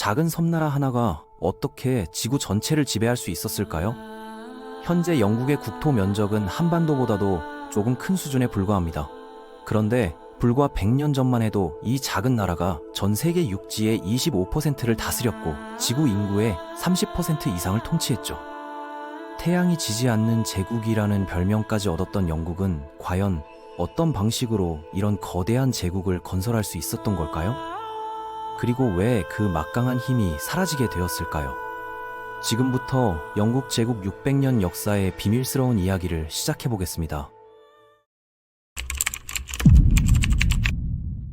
작은 섬나라 하나가 어떻게 지구 전체를 지배할 수 있었을까요? 현재 영국의 국토 면적은 한반도보다도 조금 큰 수준에 불과합니다. 그런데 불과 100년 전만 해도 이 작은 나라가 전 세계 육지의 25%를 다스렸고 지구 인구의 30% 이상을 통치했죠. 태양이 지지 않는 제국이라는 별명까지 얻었던 영국은 과연 어떤 방식으로 이런 거대한 제국을 건설할 수 있었던 걸까요? 그리고 왜 그 막강한 힘이 사라지게 되었을까요? 지금부터 영국 제국 600년 역사의 비밀스러운 이야기를 시작해보겠습니다.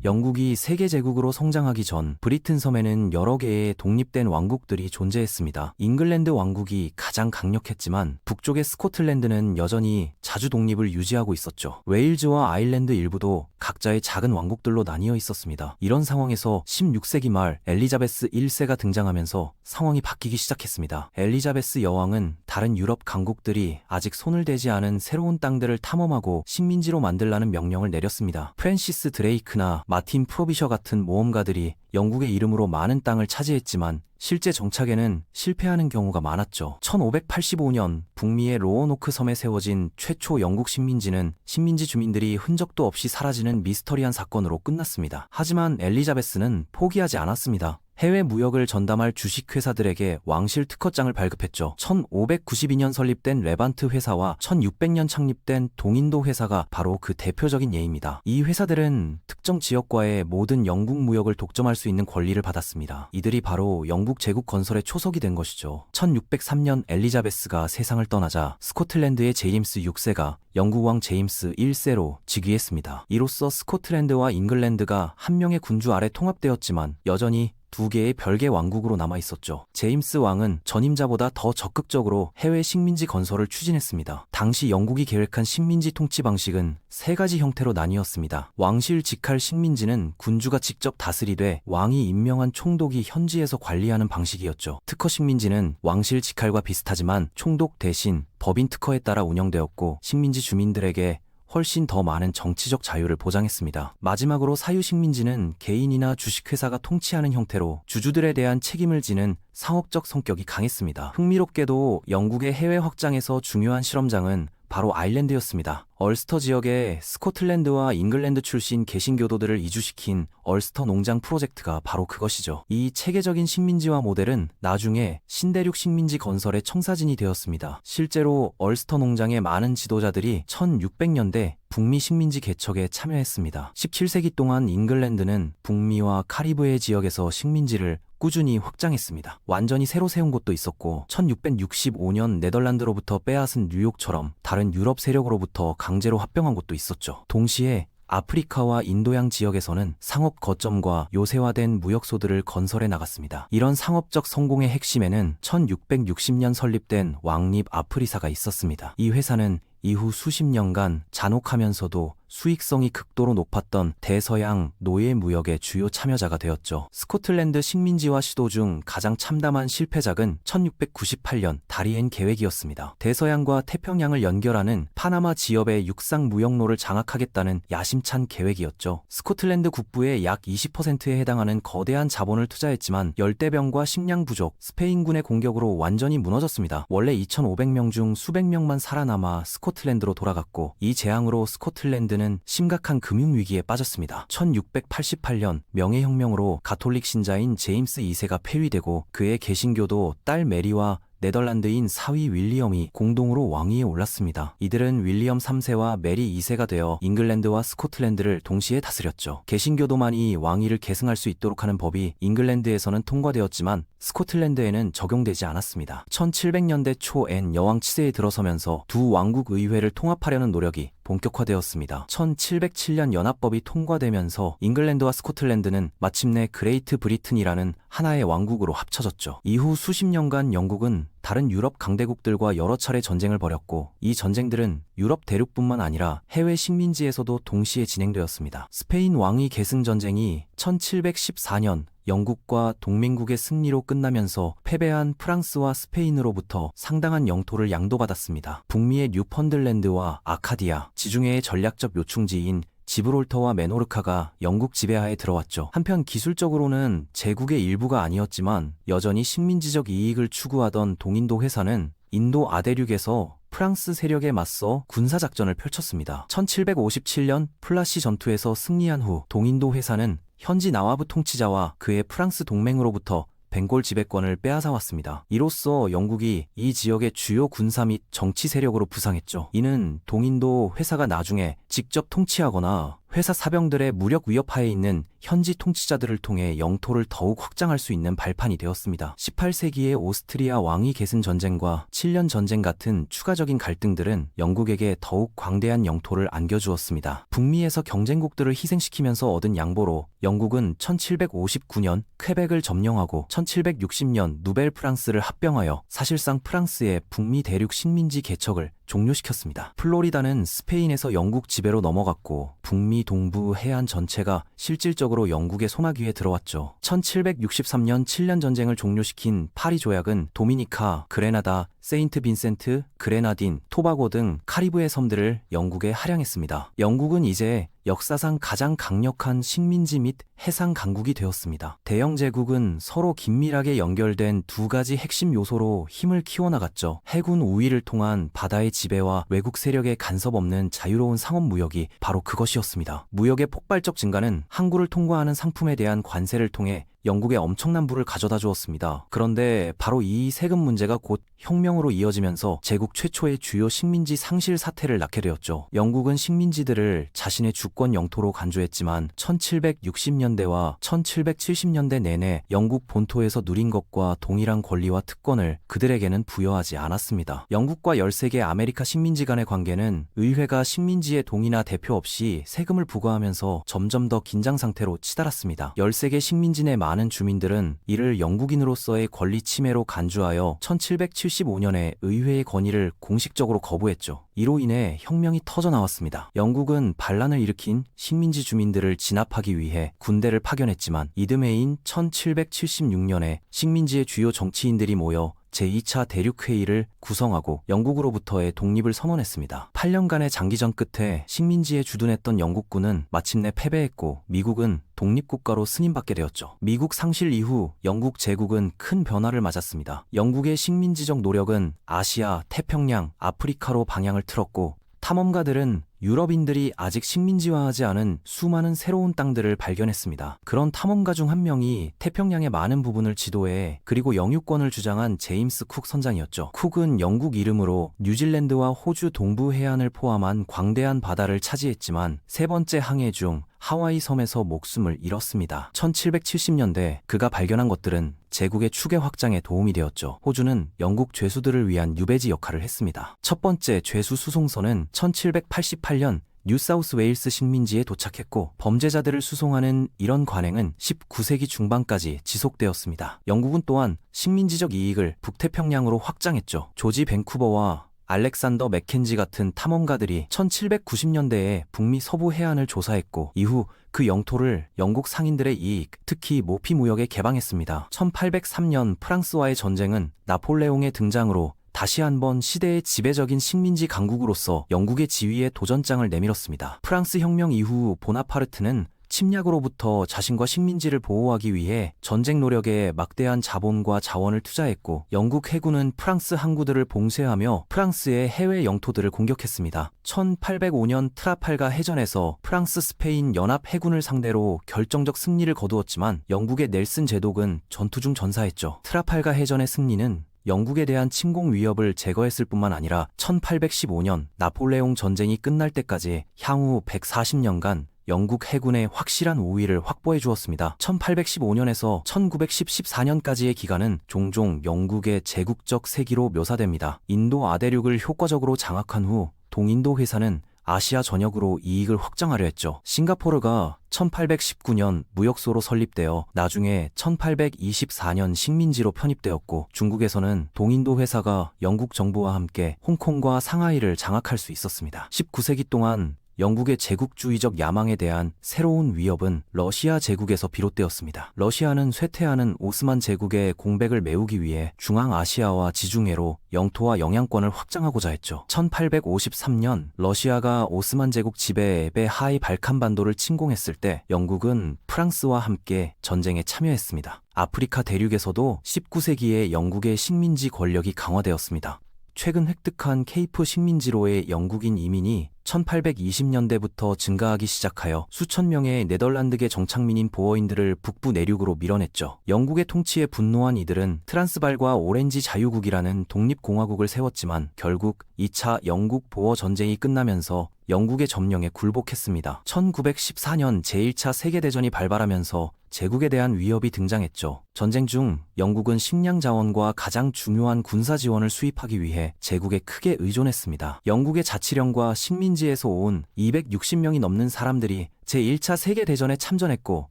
영국이 세계 제국으로 성장하기 전 브리튼 섬에는 여러 개의 독립된 왕국들이 존재했습니다. 잉글랜드 왕국이 가장 강력했지만 북쪽의 스코틀랜드는 여전히 자주 독립을 유지하고 있었죠. 웨일즈와 아일랜드 일부도 각자의 작은 왕국들로 나뉘어 있었습니다. 이런 상황에서 16세기 말 엘리자베스 1세가 등장하면서 상황이 바뀌기 시작했습니다. 엘리자베스 여왕은 다른 유럽 강국들이 아직 손을 대지 않은 새로운 땅들을 탐험하고 식민지로 만들라는 명령을 내렸습니다. 프랜시스 드레이크나 마틴 프로비셔 같은 모험가들이 영국의 이름으로 많은 땅을 차지했지만 실제 정착에는 실패하는 경우가 많았죠. 1585년 북미의 로어노크 섬에 세워진 최초 영국 식민지는 식민지 주민들이 흔적도 없이 사라지는 미스터리한 사건으로 끝났습니다. 하지만 엘리자베스는 포기하지 않았습니다. 해외 무역을 전담할 주식회사들에게 왕실 특허장을 발급했죠. 1592년 설립된 레반트 회사와 1600년 창립된 동인도 회사가 바로 그 대표적인 예입니다. 이 회사들은 특정 지역과의 모든 영국 무역을 독점할 수 있는 권리를 받았습니다. 이들이 바로 영국 제국 건설의 초석이 된 것이죠. 1603년 엘리자베스가 세상을 떠나자 스코틀랜드의 제임스 6세가 영국 왕 제임스 1세로 즉위했습니다. 이로써 스코틀랜드와 잉글랜드가 한 명의 군주 아래 통합되었지만 여전히 두 개의 별개 왕국으로 남아있었죠. 제임스 왕은 전임자보다 더 적극적으로 해외 식민지 건설을 추진했습니다. 당시 영국이 계획한 식민지 통치 방식은 세 가지 형태로 나뉘었습니다. 왕실 직할 식민지는 군주가 직접 다스리되 왕이 임명한 총독이 현지에서 관리하는 방식이었죠. 특허 식민지는 왕실 직할과 비슷하지만 총독 대신 법인 특허에 따라 운영되었고 식민지 주민들에게 훨씬 더 많은 정치적 자유를 보장했습니다. 마지막으로 사유식민지는 개인이나 주식회사가 통치하는 형태로 주주들에 대한 책임을 지는 상업적 성격이 강했습니다. 흥미롭게도 영국의 해외 확장에서 중요한 실험장은 바로 아일랜드였습니다. 얼스터 지역에 스코틀랜드와 잉글랜드 출신 개신교도들을 이주시킨 얼스터 농장 프로젝트가 바로 그것이죠. 이 체계적인 식민지화 모델은 나중에 신대륙 식민지 건설의 청사진이 되었습니다. 실제로 얼스터 농장의 많은 지도자들이 1600년대 북미 식민지 개척에 참여했습니다. 17세기 동안 잉글랜드는 북미와 카리브해 지역에서 식민지를 꾸준히 확장했습니다. 완전히 새로 세운 곳도 있었고 1665년 네덜란드로부터 빼앗은 뉴욕처럼 다른 유럽 세력으로부터 강제로 합병한 곳도 있었죠. 동시에 아프리카와 인도양 지역에서는 상업 거점과 요새화된 무역소들을 건설해 나갔습니다. 이런 상업적 성공의 핵심에는 1660년 설립된 왕립 아프리사가 있었습니다. 이 회사는 이후 수십 년간 잔혹하면서도 수익성이 극도로 높았던 대서양 노예 무역의 주요 참여자가 되었죠. 스코틀랜드 식민지화 시도 중 가장 참담한 실패작은 1698년 다리엔 계획이었습니다. 대서양과 태평양을 연결하는 파나마 지역의 육상 무역로를 장악하겠다는 야심찬 계획이었죠. 스코틀랜드 국부의 약 20%에 해당하는 거대한 자본을 투자했지만 열대병과 식량 부족, 스페인군의 공격으로 완전히 무너졌습니다. 원래 2,500명 중 수백 명만 살아남아 스코틀랜드로 돌아갔고 이 재앙으로 스코틀랜드는 심각한 금융위기에 빠졌습니다. 1688년 명예혁명으로 가톨릭 신자인 제임스 2세가 폐위되고 그의 개신교도 딸 메리와 네덜란드인 사위 윌리엄이 공동으로 왕위에 올랐습니다. 이들은 윌리엄 3세와 메리 2세가 되어 잉글랜드와 스코틀랜드를 동시에 다스렸죠. 개신교도만이 왕위를 계승할 수 있도록 하는 법이 잉글랜드에서는 통과되었지만 스코틀랜드에는 적용되지 않았습니다. 1700년대 초 앤 여왕 치세에 들어서면서 두 왕국 의회를 통합하려는 노력이 본격화되었습니다. 1707년 연합법이 통과되면서 잉글랜드와 스코틀랜드는 마침내 그레이트 브리튼이라는 하나의 왕국으로 합쳐졌죠. 이후 수십 년간 영국은 다른 유럽 강대국들과 여러 차례 전쟁을 벌였고 이 전쟁들은 유럽 대륙뿐만 아니라 해외 식민지에서도 동시에 진행되었습니다. 스페인 왕위 계승 전쟁이 1714년 영국과 동맹국의 승리로 끝나면서 패배한 프랑스와 스페인으로부터 상당한 영토를 양도받았습니다. 북미의 뉴펀들랜드와 아카디아, 지중해의 전략적 요충지인 지브롤터와 메노르카가 영국 지배하에 들어왔죠. 한편 기술적으로는 제국의 일부가 아니었지만 여전히 식민지적 이익을 추구하던 동인도 회사는 인도 아대륙에서 프랑스 세력에 맞서 군사작전을 펼쳤습니다. 1757년 플라시 전투에서 승리한 후 동인도 회사는 현지 나와브 통치자와 그의 프랑스 동맹으로부터 벵골 지배권을 빼앗아왔습니다. 이로써 영국이 이 지역의 주요 군사 및 정치 세력으로 부상했죠. 이는 동인도 회사가 나중에 직접 통치하거나 회사 사병들의 무력 위협하에 있는 현지 통치자들을 통해 영토를 더욱 확장할 수 있는 발판이 되었습니다. 18세기의 오스트리아 왕위 계승 전쟁과 7년 전쟁 같은 추가적인 갈등들은 영국에게 더욱 광대한 영토를 안겨주었습니다. 북미에서 경쟁국들을 희생시키면서 얻은 양보로 영국은 1759년 퀘벡을 점령하고 1760년 누벨 프랑스를 합병하여 사실상 프랑스의 북미 대륙 식민지 개척을 종료시켰습니다. 플로리다는 스페인에서 영국 지배로 넘어갔고 북미 동부 해안 전체가 실질적으로 영국의 손아귀에 들어왔죠. 1763년 7년 전쟁을 종료시킨 파리 조약은 도미니카, 그레나다, 세인트 빈센트, 그레나딘, 토바고 등 카리브해 섬들을 영국에 할양했습니다. 영국은 이제 역사상 가장 강력한 식민지 및 해상 강국이 되었습니다. 대영 제국은 서로 긴밀하게 연결된 두 가지 핵심 요소로 힘을 키워나갔죠. 해군 우위를 통한 바다의 지배와 외국 세력의 간섭 없는 자유로운 상업 무역이 바로 그것이었습니다. 무역의 폭발적 증가는 항구를 통과하는 상품에 대한 관세를 통해 영국에 엄청난 부를 가져다 주었습니다. 그런데 바로 이 세금 문제가 곧 혁명으로 이어지면서 제국 최초의 주요 식민지 상실 사태를 낳게 되었죠. 영국은 식민지들을 자신의 주권 영토로 간주했지만 1760년대와 1770년대 내내 영국 본토에서 누린 것과 동일한 권리와 특권을 그들에게는 부여하지 않았습니다. 영국과 13개 아메리카 식민지 간의 관계는 의회가 식민지의 동의나 대표 없이 세금을 부과하면서 점점 더 긴장 상태로 치달았습니다. 13개 식민지 내 많은 주민들은 이를 영국인으로서의 권리 침해로 간주하여 1775년에 의회의 건의를 공식적으로 거부했죠. 이로 인해 혁명이 터져나왔습니다. 영국은 반란을 일으킨 식민지 주민들을 진압하기 위해 군대를 파견했지만 이듬해인 1776년에 식민지의 주요 정치인들이 모여 제2차 대륙회의를 구성하고 영국으로부터의 독립을 선언했습니다. 8년간의 장기전 끝에 식민지에 주둔했던 영국군은 마침내 패배했고 미국은 독립국가로 승인받게 되었죠. 미국 상실 이후 영국 제국은 큰 변화를 맞았습니다. 영국의 식민지적 노력은 아시아, 태평양, 아프리카로 방향을 틀었고 탐험가들은 유럽인들이 아직 식민지화하지 않은 수많은 새로운 땅들을 발견했습니다. 그런 탐험가 중 한 명이 태평양의 많은 부분을 지도해 그리고 영유권을 주장한 제임스 쿡 선장이었죠. 쿡은 영국 이름으로 뉴질랜드와 호주 동부 해안을 포함한 광대한 바다를 차지했지만 세 번째 항해 중 하와이 섬에서 목숨을 잃었습니다. 1770년대 그가 발견한 것들은 제국의 추계 확장에 도움이 되었죠. 호주는 영국 죄수들을 위한 유배지 역할을 했습니다. 첫 번째 죄수 수송선은 1788년 뉴사우스 웨일스 식민지에 도착했고 범죄자들을 수송하는 이런 관행은 19세기 중반까지 지속되었습니다. 영국은 또한 식민지적 이익을 북태평양으로 확장했죠. 조지 밴쿠버와 알렉산더 맥켄지 같은 탐험가들이 1790년대에 북미 서부 해안을 조사했고 이후 그 영토를 영국 상인들의 이익, 특히 모피 무역에 개방했습니다. 1803년 프랑스와의 전쟁은 나폴레옹의 등장으로 다시 한번 시대의 지배적인 식민지 강국으로서 영국의 지위에 도전장을 내밀었습니다. 프랑스 혁명 이후 보나파르트는 침략으로부터 자신과 식민지를 보호하기 위해 전쟁 노력에 막대한 자본과 자원을 투자했고 영국 해군은 프랑스 항구들을 봉쇄하며 프랑스의 해외 영토들을 공격했습니다. 1805년 트라팔가 해전에서 프랑스 스페인 연합 해군을 상대로 결정적 승리를 거두었지만 영국의 넬슨 제독은 전투 중 전사했죠. 트라팔가 해전의 승리는 영국에 대한 침공 위협을 제거했을 뿐만 아니라 1815년 나폴레옹 전쟁이 끝날 때까지 향후 140년간 영국 해군의 확실한 우위를 확보해 주었습니다. 1815년에서 1914년까지의 기간은 종종 영국의 제국적 세기로 묘사됩니다. 인도 아대륙을 효과적으로 장악한 후 동인도 회사는 아시아 전역으로 이익을 확장하려 했죠. 싱가포르가 1819년 무역소로 설립되어 나중에 1824년 식민지로 편입되었고 중국에서는 동인도 회사가 영국 정부와 함께 홍콩과 상하이를 장악할 수 있었습니다. 19세기 동안 영국의 제국주의적 야망에 대한 새로운 위협은 러시아 제국에서 비롯되었습니다. 러시아는 쇠퇴하는 오스만 제국의 공백을 메우기 위해 중앙아시아와 지중해로 영토와 영향권을 확장하고자 했죠. 1853년 러시아가 오스만 제국 지배의 하이 발칸반도를 침공했을 때 영국은 프랑스와 함께 전쟁에 참여했습니다. 아프리카 대륙에서도 19세기에 영국의 식민지 권력이 강화되었습니다. 최근 획득한 케이프 식민지로의 영국인 이민이 1820년대부터 증가하기 시작하여 수천 명의 네덜란드계 정착민인 보어인들을 북부 내륙으로 밀어냈죠. 영국의 통치에 분노한 이들은 트란스발과 오렌지 자유국이라는 독립공화국을 세웠지만 결국 2차 영국 보어 전쟁이 끝나면서 영국의 점령에 굴복했습니다. 1914년 제1차 세계대전이 발발하면서 제국에 대한 위협이 등장했죠. 전쟁 중 영국은 식량 자원과 가장 중요한 군사 지원을 수입하기 위해 제국에 크게 의존했습니다. 영국의 자치령과 식민지에서 온 260명이 넘는 사람들이 제1차 세계대전에 참전했고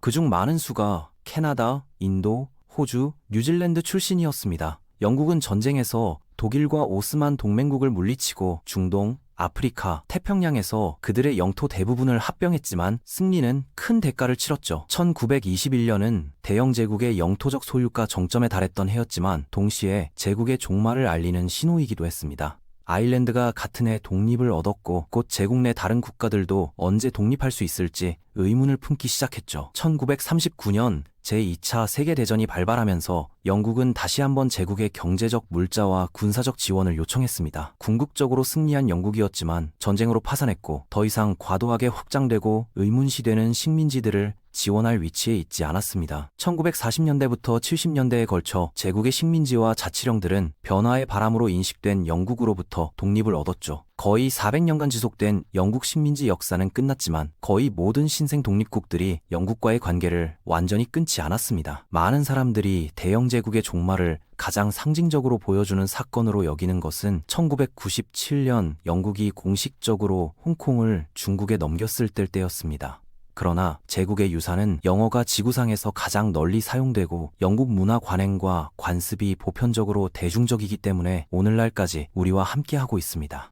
그중 많은 수가 캐나다, 인도, 호주, 뉴질랜드 출신이었습니다. 영국은 전쟁에서 독일과 오스만 동맹국을 물리치고 중동, 아프리카, 태평양에서 그들의 영토 대부분을 합병했지만 승리는 큰 대가를 치렀죠. 1921년은 대영 제국의 영토적 소유가 정점에 달했던 해였지만 동시에 제국의 종말을 알리는 신호이기도 했습니다. 아일랜드가 같은 해 독립을 얻었고 곧 제국 내 다른 국가들도 언제 독립할 수 있을지 의문을 품기 시작했죠. 1939년 제2차 세계대전이 발발하면서 영국은 다시 한번 제국의 경제적, 물자와 군사적 지원을 요청했습니다. 궁극적으로 승리한 영국이었지만 전쟁으로 파산했고 더 이상 과도하게 확장되고 의문시되는 식민지들을 지원할 위치에 있지 않았습니다. 1940년대부터 70년대에 걸쳐 제국의 식민지와 자치령들은 변화의 바람으로 인식된 영국으로부터 독립을 얻었죠. 거의 400년간 지속된 영국 식민지 역사는 끝났지만 거의 모든 신생 독립국들이 영국과의 관계를 완전히 끊지 않았습니다. 많은 사람들이 대영 제국의 종말을 가장 상징적으로 보여주는 사건으로 여기는 것은 1997년 영국이 공식적으로 홍콩을 중국에 넘겼을 때였습니다. 그러나 제국의 유산은 영어가 지구상에서 가장 널리 사용되고 영국 문화 관행과 관습이 보편적으로 대중적이기 때문에 오늘날까지 우리와 함께하고 있습니다.